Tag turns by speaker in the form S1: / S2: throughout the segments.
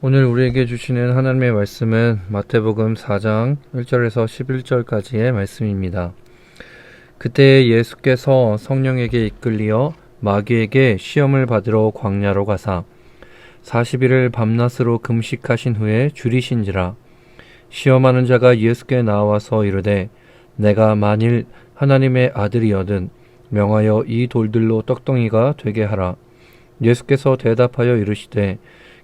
S1: 오늘 우리에게 주시는 하나님의 말씀은 마태복음 4장 1절에서 11절까지의 말씀입니다. 그때 예수께서 성령에게 이끌리어 마귀에게 시험을 받으러 광야로 가사 40일을 밤낮으로 금식하신 후에 줄이신지라. 시험하는 자가 예수께 나와서 이르되 내가 만일 하나님의 아들이여든 명하여 이 돌들로 떡덩이가 되게 하라. 예수께서 대답하여 이르시되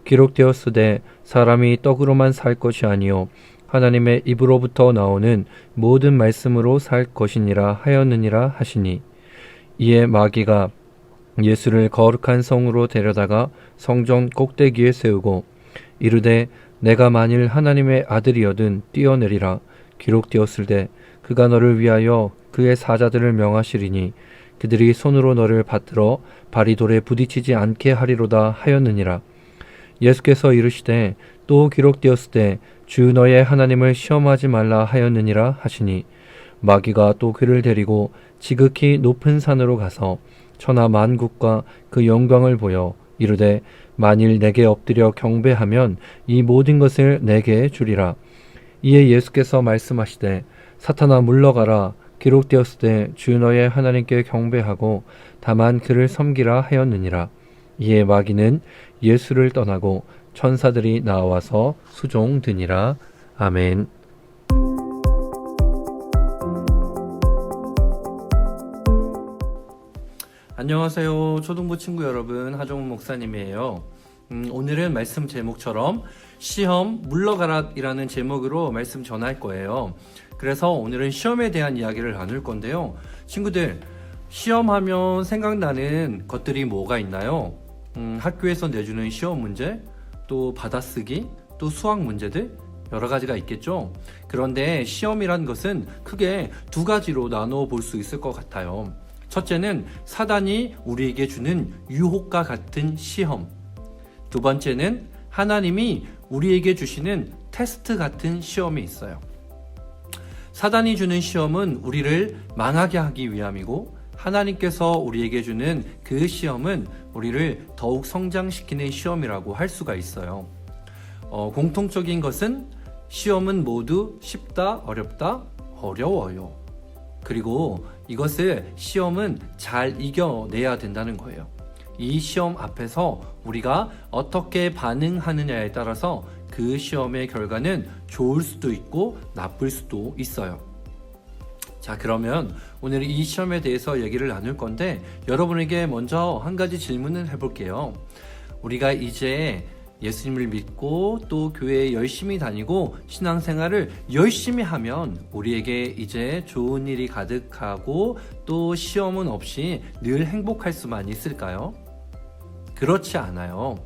S1: 기록되었으되 사람이 떡으로만 살 것이 아니요 하나님의 입으로부터 나오는 모든 말씀으로 살 것이니라 하였느니라 하시니, 이에 마귀가 예수를 거룩한 성으로 데려다가 성전 꼭대기에 세우고 이르되 내가 만일 하나님의 아들이여든 뛰어내리라. 기록되었을 때 그가 너를 위하여 그의 사자들을 명하시리니 그들이 손으로 너를 받들어 발이 돌에 부딪히지 않게 하리로다 하였느니라. 예수께서 이르시되 또 기록되었을 때 주 너의 하나님을 시험하지 말라 하였느니라 하시니, 마귀가 또 그를 데리고 지극히 높은 산으로 가서 천하 만국과 그 영광을 보여 이르되 만일 내게 엎드려 경배하면 이 모든 것을 내게 주리라. 이에 예수께서 말씀하시되 사탄아 물러가라. 기록되었을 때 주 너의 하나님께 경배하고 다만 그를 섬기라 하였느니라. 이에 마귀는 예수를 떠나고 천사들이 나와서 수종드니라. 아멘. 안녕하세요. 초등부 친구 여러분, 하종훈 목사님이에요. 오늘은 말씀 제목처럼 시험 물러가라 이라는 제목으로 말씀 전할 거예요. 그래서 오늘은 시험에 대한 이야기를 나눌 건데요. 친구들, 시험하면 생각나는 것들이 뭐가 있나요? 학교에서 내주는 시험 문제, 또 받아쓰기, 또 수학 문제들 여러 가지가 있겠죠. 그런데 시험이란 것은 크게 두 가지로 나누어 볼 수 있을 것 같아요. 첫째는 사단이 우리에게 주는 유혹과 같은 시험. 두 번째는 하나님이 우리에게 주시는 테스트 같은 시험이 있어요. 사단이 주는 시험은 우리를 망하게 하기 위함이고, 하나님께서 우리에게 주는 그 시험은 우리를 더욱 성장시키는 시험이라고 할 수가 있어요. 공통적인 것은 시험은 모두 쉽다, 어렵다, 어려워요. 그리고 이것을 시험은 잘 이겨내야 된다는 거예요. 이 시험 앞에서 우리가 어떻게 반응하느냐에 따라서 그 시험의 결과는 좋을 수도 있고 나쁠 수도 있어요. 자, 그러면 오늘 이 시험에 대해서 얘기를 나눌 건데, 여러분에게 먼저 한 가지 질문을 해볼게요. 우리가 이제 예수님을 믿고 또 교회에 열심히 다니고 신앙생활을 열심히 하면 우리에게 이제 좋은 일이 가득하고 또 시험은 없이 늘 행복할 수만 있을까요? 그렇지 않아요.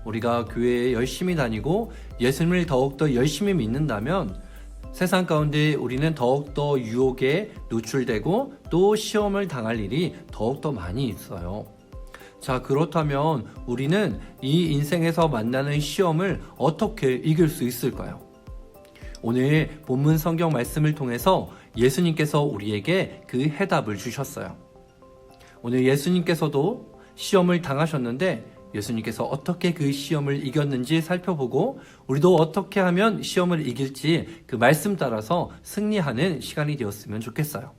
S1: 우리가 교회에 열심히 다니고 예수님을 더욱더 열심히 믿는다면 세상 가운데 우리는 더욱더 유혹에 노출되고 또 시험을 당할 일이 더욱더 많이 있어요. 자, 그렇다면 우리는 이 인생에서 만나는 시험을 어떻게 이길 수 있을까요? 오늘 본문 성경 말씀을 통해서 예수님께서 우리에게 그 해답을 주셨어요. 오늘 예수님께서도 시험을 당하셨는데 예수님께서 어떻게 그 시험을 이겼는지 살펴보고 우리도 어떻게 하면 시험을 이길지 그 말씀 따라서 승리하는 시간이 되었으면 좋겠어요.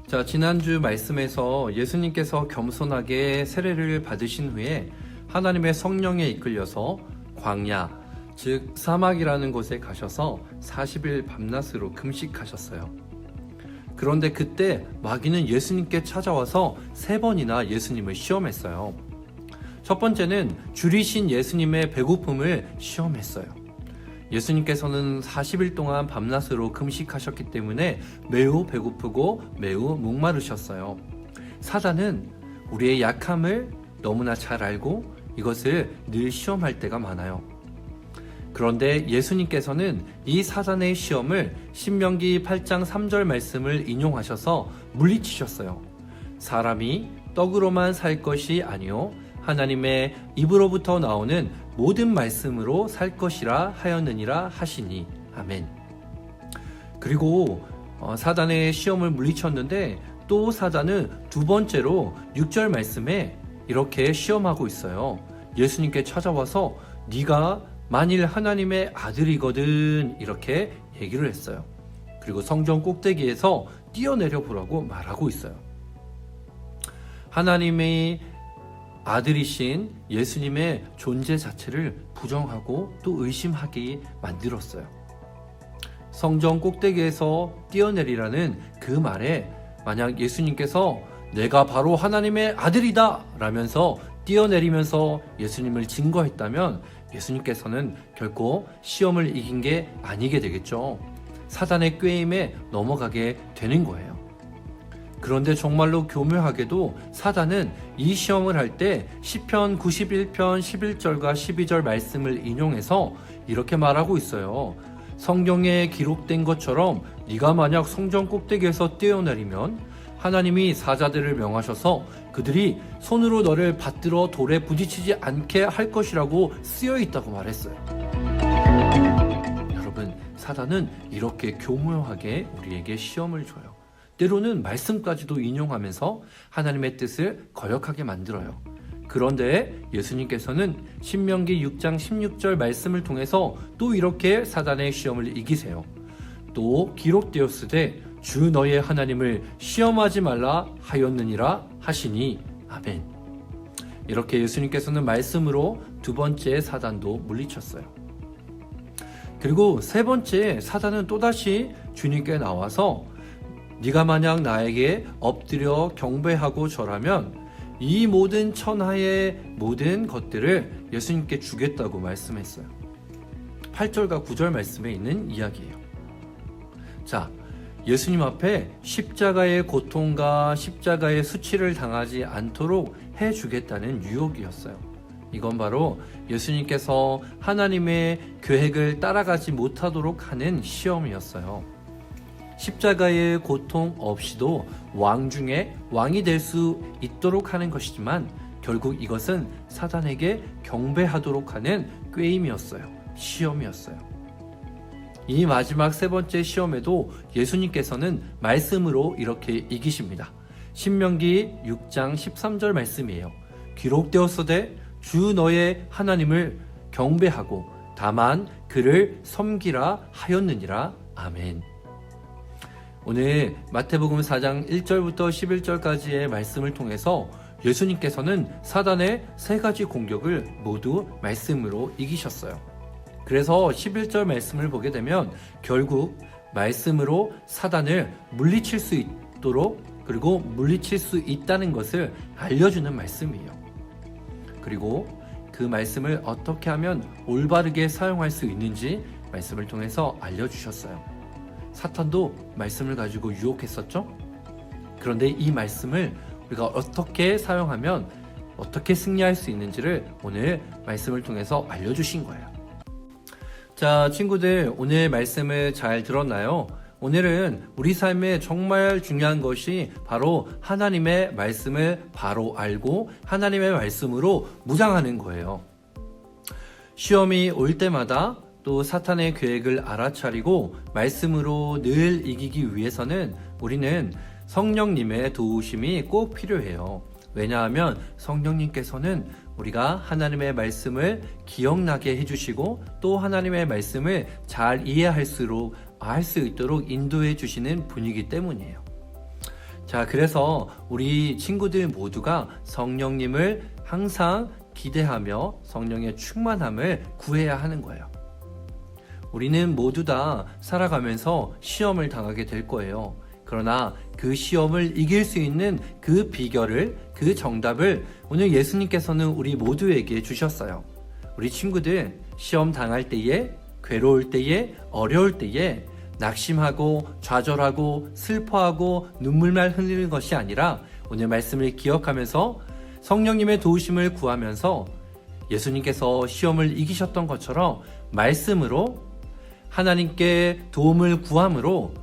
S1: 자, 지난주 말씀에서 예수님께서 겸손하게 세례를 받으신 후에 하나님의 성령에 이끌려서 광야, 즉 사막이라는 곳에 가셔서 40일 밤낮으로 금식하셨어요. 그런데 그때 마귀는 예수님께 찾아와서 3번이나 예수님을 시험했어요. 첫 번째는 줄이신 예수님의 배고픔을 시험했어요. 예수님께서는 40일 동안 밤낮으로 금식하셨기 때문에 매우 배고프고 매우 목마르셨어요. 사단은 우리의 약함을 너무나 잘 알고 이것을 늘 시험할 때가 많아요. 그런데 예수님께서는 이 사단의 시험을 신명기 8장 3절 말씀을 인용하셔서 물리치셨어요. 사람이 떡으로만 살 것이 아니요 하나님의 입으로부터 나오는 모든 말씀으로 살 것이라 하였느니라 하시니. 아멘. 그리고 사단의 시험을 물리쳤는데 또 사단은 두 번째로 6절 말씀에 이렇게 시험하고 있어요. 예수님께 찾아와서 네가 만일 하나님의 아들이거든 이렇게 얘기를 했어요. 그리고 성전 꼭대기에서 뛰어내려 보라고 말하고 있어요. 하나님의 아들이신 예수님의 존재 자체를 부정하고 또 의심하게 만들었어요. 성전 꼭대기에서 뛰어내리라는 그 말에 만약 예수님께서 내가 바로 하나님의 아들이다 라면서 뛰어내리면서 예수님을 증거했다면 예수님께서는 결코 시험을 이긴 게 아니게 되겠죠. 사단의 꾀임에 넘어가게 되는 거예요. 그런데 정말로 교묘하게도 사단은 이 시험을 할 때 시편 91편 11절과 12절 말씀을 인용해서 이렇게 말하고 있어요. 성경에 기록된 것처럼 네가 만약 성전 꼭대기에서 뛰어내리면 하나님이 사자들을 명하셔서 그들이 손으로 너를 받들어 돌에 부딪히지 않게 할 것이라고 쓰여 있다고 말했어요. 여러분, 사단은 이렇게 교묘하게 우리에게 시험을 줘요. 때로는 말씀까지도 인용하면서 하나님의 뜻을 거역하게 만들어요. 그런데 예수님께서는 신명기 6장 16절 말씀을 통해서 또 이렇게 사단의 시험을 이기세요. 또 기록되었으되 주 너의 하나님을 시험하지 말라 하였느니라 하시니 아멘. 이렇게 예수님께서는 말씀으로 두 번째 사단도 물리쳤어요. 그리고 세 번째 사단은 또다시 주님께 나와서 네가 만약 나에게 엎드려 경배하고 절하면 이 모든 천하의 모든 것들을 예수님께 주겠다고 말씀했어요. 8절과 9절 말씀에 있는 이야기예요. 자, 예수님 앞에 십자가의 고통과 십자가의 수치를 당하지 않도록 해주겠다는 유혹이었어요. 이건 바로 예수님께서 하나님의 계획을 따라가지 못하도록 하는 시험이었어요. 십자가의 고통 없이도 왕 중에 왕이 될 수 있도록 하는 것이지만 결국 이것은 사단에게 경배하도록 하는 꾀임이었어요. 시험이었어요. 이 마지막 세 번째 시험에도 예수님께서는 말씀으로 이렇게 이기십니다. 신명기 6장 13절 말씀이에요. 기록되었으되 주 너의 하나님을 경배하고 다만 그를 섬기라 하였느니라. 아멘. 오늘 마태복음 4장 1절부터 11절까지의 말씀을 통해서 예수님께서는 사단의 세 가지 공격을 모두 말씀으로 이기셨어요. 그래서 11절 말씀을 보게 되면 결국 말씀으로 사단을 물리칠 수 있도록 그리고 물리칠 수 있다는 것을 알려주는 말씀이에요. 그리고 그 말씀을 어떻게 하면 올바르게 사용할 수 있는지 말씀을 통해서 알려주셨어요. 사탄도 말씀을 가지고 유혹했었죠? 그런데 이 말씀을 우리가 어떻게 사용하면 어떻게 승리할 수 있는지를 오늘 말씀을 통해서 알려주신 거예요. 자, 친구들, 오늘 말씀을 잘 들었나요? 오늘은 우리 삶에 정말 중요한 것이 바로 하나님의 말씀을 바로 알고 하나님의 말씀으로 무장하는 거예요. 시험이 올 때마다 또 사탄의 계획을 알아차리고 말씀으로 늘 이기기 위해서는 우리는 성령님의 도우심이 꼭 필요해요. 왜냐하면 성령님께서는 우리가 하나님의 말씀을 기억나게 해주시고 또 하나님의 말씀을 잘 이해할 수 있도록 인도해 주시는 분이기 때문이에요. 자, 그래서 우리 친구들 모두가 성령님을 항상 기대하며 성령의 충만함을 구해야 하는 거예요. 우리는 모두 다 살아가면서 시험을 당하게 될 거예요. 그러나 그 시험을 이길 수 있는 그 비결을, 그 정답을 오늘 예수님께서는 우리 모두에게 주셨어요. 우리 친구들, 시험 당할 때에, 괴로울 때에, 어려울 때에 낙심하고 좌절하고 슬퍼하고 눈물만 흘리는 것이 아니라 오늘 말씀을 기억하면서 성령님의 도우심을 구하면서 예수님께서 시험을 이기셨던 것처럼 말씀으로 하나님께 도움을 구함으로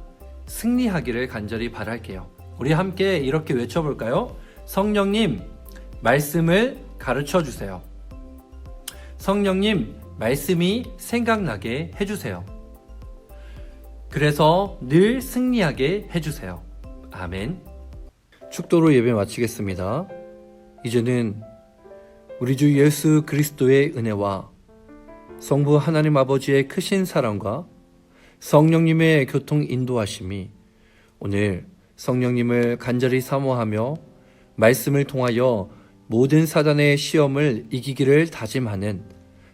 S1: 승리하기를 간절히 바랄게요. 우리 함께 이렇게 외쳐볼까요? 성령님, 말씀을 가르쳐 주세요. 성령님, 말씀이 생각나게 해주세요. 그래서 늘 승리하게 해주세요. 아멘. 축도로 예배 마치겠습니다. 이제는 우리 주 예수 그리스도의 은혜와 성부 하나님 아버지의 크신 사랑과 성령님의 교통 인도하심이 오늘 성령님을 간절히 사모하며 말씀을 통하여 모든 사단의 시험을 이기기를 다짐하는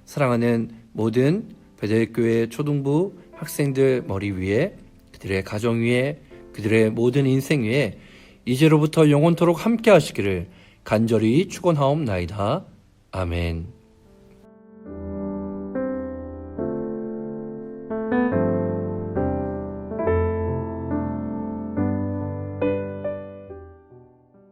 S1: 사랑하는 모든 베델교회 초등부 학생들 머리 위에, 그들의 가정 위에, 그들의 모든 인생 위에 이제로부터 영원토록 함께 하시기를 간절히 축원하옵나이다. 아멘.